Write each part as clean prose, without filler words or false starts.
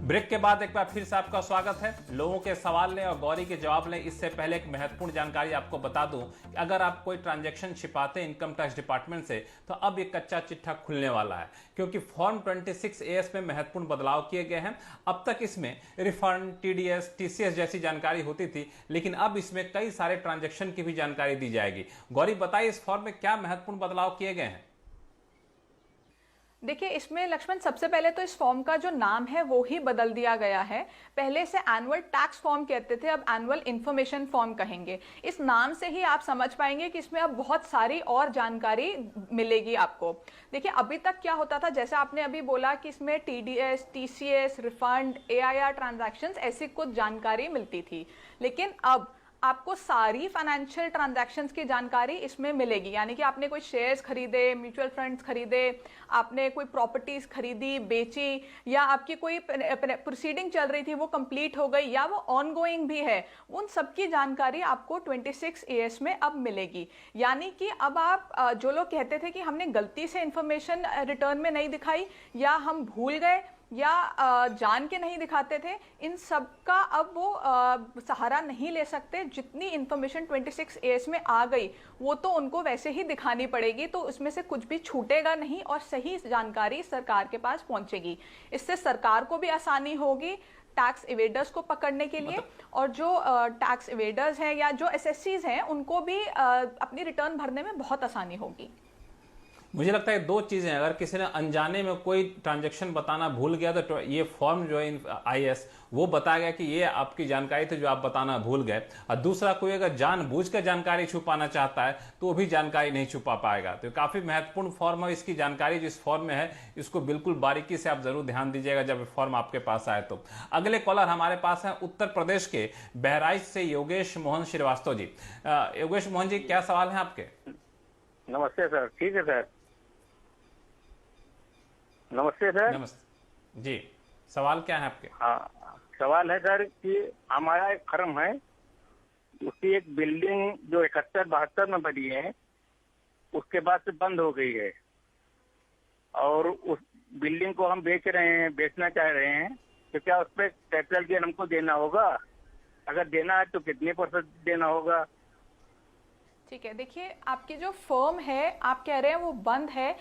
Break के बाद एक बार फिर से आपका स्वागत है। लोगों के सवाल लें और गौरी के जवाब लें, इससे पहले एक महत्वपूर्ण जानकारी आपको बता दूं कि अगर आप कोई ट्रांजैक्शन छिपाते हैं इनकम टैक्स डिपार्टमेंट से, तो अब ये कच्चा चिट्ठा खुलने वाला है, क्योंकि फॉर्म 26 AS में महत्वपूर्ण बदलाव किए गए हैं। अब तक इसमें रिफंड, TDS, TCS जैसी जानकारी होती थी, लेकिन अब इसमें कई सारे ट्रांजैक्शन की भी जानकारी दी जाएगी। गौरी बताइए, इस फॉर्म में क्या महत्वपूर्ण बदलाव किए गए हैं? देखिए, इसमें लक्ष्मण सबसे पहले तो इस फॉर्म का जो नाम है वो ही बदल दिया गया है। पहले से एनुअल टैक्स फॉर्म कहते थे, अब एनुअल इंफॉर्मेशन फॉर्म कहेंगे। इस नाम से ही आप समझ पाएंगे कि इसमें अब बहुत सारी और जानकारी मिलेगी आपको। देखिए, अभी तक क्या होता था, जैसे आपने अभी बोला कि इसमें TDS, TCS, refund, AIR transactions ऐसी कुछ जानकारी मिलती थी, लेकिन अब आपको सारी फाइनेंशियल ट्रांजैक्शंस की जानकारी इसमें मिलेगी। यानी कि आपने कोई शेयर्स खरीदे, म्यूचुअल फंड्स खरीदे, आपने कोई प्रॉपर्टीज खरीदी, बेची, या आपकी कोई प्रोसीडिंग चल रही थी वो कंप्लीट हो गई या वो ऑनगोइंग भी है, उन सब की जानकारी आपको 26 AS में अब मिलेगी। यानी कि अब आप जो लोग कहते थे कि हमने गलती से इंफॉर्मेशन रिटर्न में नहीं दिखाई, या हम भूल गए, या जान के नहीं दिखाते थे, इन सब का अब वो सहारा नहीं ले सकते। जितनी इंफॉर्मेशन 26 AS में आ गई वो तो उनको वैसे ही दिखानी पड़ेगी, तो उसमें से कुछ भी छूटेगा नहीं और सही जानकारी सरकार के पास पहुंचेगी। इससे सरकार को भी आसानी होगी टैक्स इवेडर्स को पकड़ने के लिए, और जो टैक्स इवेडर्स हैं या जो SSCs हैं उनको भी अपनी रिटर्न भरने में बहुत आसानी होगी। मुझे लगता है दो चीजें, अगर किसी ने अनजाने में कोई ट्रांजैक्शन बताना भूल गया तो ये फॉर्म जो है IS वो बताएगा कि ये आपकी जानकारी थी जो आप बताना भूल गए, और दूसरा कोई अगर जानबूझकर जानकारी छुपाना चाहता है तो वो भी जानकारी नहीं छुपा पाएगा। तो काफी महत्वपूर्ण फॉर्म है। इसकी जानकारी जो इस फॉर्म में है, इसको बिल्कुल बारीकी से आप जरूर ध्यान दीजिएगा जब फॉर्म आपके पास आए तो। अगले कॉलर हमारे पास है उत्तर प्रदेश के बहराइच से योगेश मोहन श्रीवास्तव जी। योगेश मोहन जी, क्या सवाल है आपके? नमस्ते सर। ठीक है सर, नमस्ते सर। नमस्ते जी, सवाल क्या है आपके? हाँ, सवाल है सर कि हमारा एक फर्म है, उसकी एक बिल्डिंग जो 71-72 में बनी है, उसके बाद से बंद हो गई है, और उस बिल्डिंग को हम बेचना चाह रहे हैं, तो क्या उस पर कैपिटल गेन हमको देना होगा? अगर देना है तो कितने % देना होगा? ठीक है, देखिए, आपकी जो फर्म है आप कह रहे हैं वो बंद है,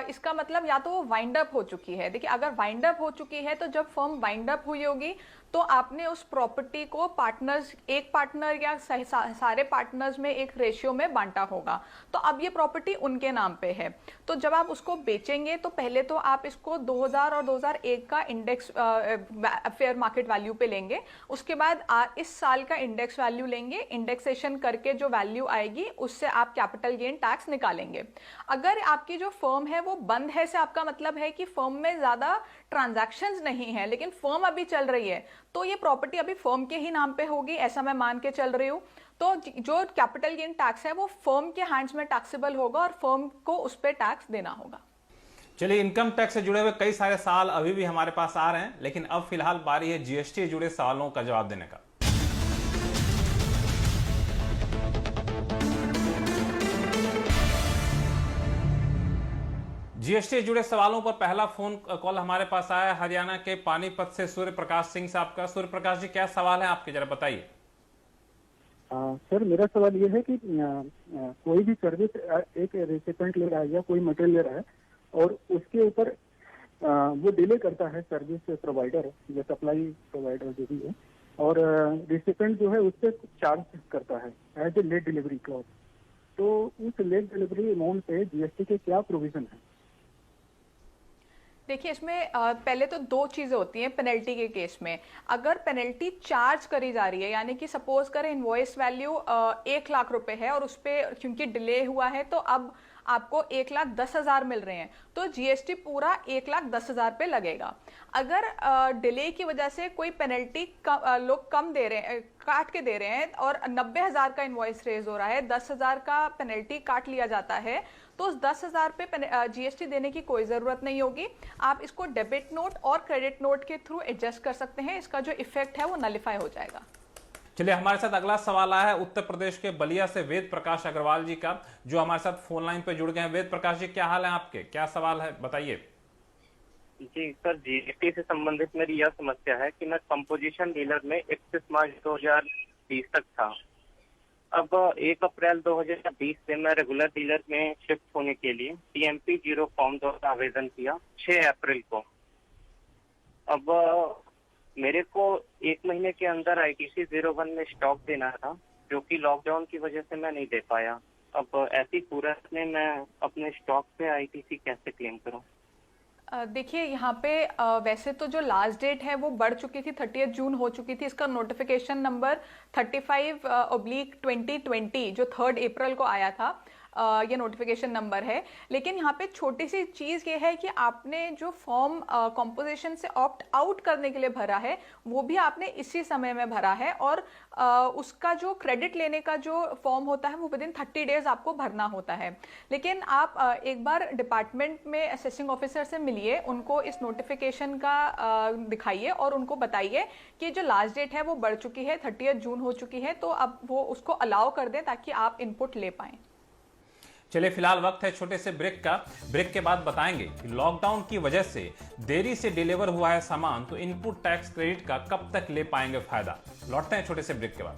इसका मतलब या तो वो वाइंड अप हो चुकी है। देखिए, अगर वाइंड अप हो चुकी है तो जब फर्म वाइंड अप हुई होगी तो आपने उस प्रॉपर्टी को पार्टनर्स, एक पार्टनर या सारे पार्टनर्स में एक रेशियो में बांटा होगा, तो अब ये प्रॉपर्टी उनके नाम पे है। तो जब आप उसको बेचेंगे तो पहले तो आप इसको 2000 और 2001 का इंडेक्स फेयर मार्केट वैल्यू पे लेंगे, उसके बाद इस साल का इंडेक्स वैल्यू लेंगे, इंडेक्सेशन करके जो वैल्यू आएगी उससे आप कैपिटल गेन टैक्स निकालेंगे। अगर आपकी जो फर्म है वो बंद है, से आपका मतलब है कि फर्म में ज्यादा ट्रांजैक्शंस नहीं है लेकिन फर्म अभी चल रही है, तो ये प्रॉपर्टी अभी फर्म के ही नाम पे होगी, ऐसा मैं मान के चल रही हूँ। तो जो कैपिटल गेन टैक्स है वो फर्म के हैंड्स में टैक्सेबल होगा और फर्म को उस पर टैक्स देना होगा। चलिए, इनकम टैक्स से जुड़े हुए कई सारे सवाल अभी भी हमारे पास आ रहे हैं, लेकिन अब फिलहाल बारी है GST से जुड़े सवालों का जवाब देने का। GST से जुड़े सवालों पर पहला फोन कॉल हमारे पास आया है हरियाणा के पानीपत से सूर्य प्रकाश सिंह साहब का। सूर्य प्रकाश जी, क्या सवाल है आपके, जरा बताइए। सर, मेरा सवाल ये है कि कोई भी सर्विस एक रेसिपेंट ले रहा है या कोई मटेरियल ले रहा है और उसके ऊपर वो डिले करता है सर्विस प्रोवाइडर या सप्लाई प्रोवाइडर जो भी है, और रेसिपेंट जो है उस पर चार्ज करता है as a late delivery clause, तो उस लेट डिलीवरी अमाउंट पे GST के क्या प्रोविजन है? देखिए, इसमें पहले तो दो चीजें होती हैं पेनल्टी के केस में। अगर पेनल्टी चार्ज करी जा रही है, यानी कि सपोज करें इनवॉइस वैल्यू 1 लाख रुपए है और उस पर क्योंकि डिले हुआ है तो अब आपको 1,10,000 मिल रहे हैं, तो GST पूरा 1,10,000 पे लगेगा। अगर डिले की वजह से कोई पेनल्टी लोग कम दे रहे हैं, काट के दे रहे हैं, और 90,000 का इनवॉइस रेज हो रहा है, 10,000 का पेनल्टी काट लिया जाता है, तो उस 10,000 पे GST देने की कोई जरूरत नहीं होगी। आप इसको डेबिट नोट और क्रेडिट नोट के थ्रू एडजस्ट कर सकते हैं, इसका जो इफेक्ट है वो नलिफाई हो जाएगा। चलिए, हमारे साथ अगला सवाल आया है उत्तर प्रदेश के बलिया से वेद प्रकाश अग्रवाल जी का, जो हमारे साथ फोन लाइन पे जुड़ गए हैं। वेद प्रकाश जी, क्या हाल है आपके, क्या सवाल है, बताइए। जी सर, जीएसटी से संबंधित मेरी यह समस्या है कि मैं कंपोजिशन डीलर में 31 मार्च 2020 तक था। अब 1 अप्रैल 2020 से मैं रेगुलर डीलर में शिफ्ट होने के लिए TMP 0 फॉर्म द्वारा आवेदन किया 6 अप्रैल को। अब मेरे को 1 महीने के अंदर ITC 01 में स्टॉक देना था, जो कि लॉकडाउन की वजह से मैं नहीं दे पाया। अब ऐसी सूरत में मैं अपने स्टॉक पे ITC कैसे क्लेम करूं? देखिए यहाँ पे वैसे तो जो लास्ट डेट है वो बढ़ चुकी थी, 30 जून हो चुकी थी। इसका नोटिफिकेशन नंबर 35/2020 जो 3 अप्रैल को आया था, ये नोटिफिकेशन नंबर है। लेकिन यहाँ पे छोटी सी चीज़ ये है कि आपने जो फॉर्म कॉम्पोजिशन से ऑप्ट आउट करने के लिए भरा है वो भी आपने इसी समय में भरा है, और उसका जो क्रेडिट लेने का जो फॉर्म होता है वो विदिन 30 डेज आपको भरना होता है। लेकिन आप एक बार डिपार्टमेंट में असेसिंग ऑफिसर से मिलिए, उनको इस नोटिफिकेशन का दिखाइए और उनको बताइए कि जो लास्ट डेट है वो बढ़ चुकी है, 30 जून हो चुकी है, तो अब वो उसको अलाउ कर दें ताकि आप इनपुट ले पाएं। चलिए फिलहाल वक्त है छोटे से ब्रेक का। ब्रेक के बाद बताएंगे कि लॉकडाउन की वजह से देरी से डिलीवर हुआ है सामान, तो इनपुट टैक्स क्रेडिट का कब तक ले पाएंगे फायदा। लौटते हैं छोटे से ब्रेक के बाद।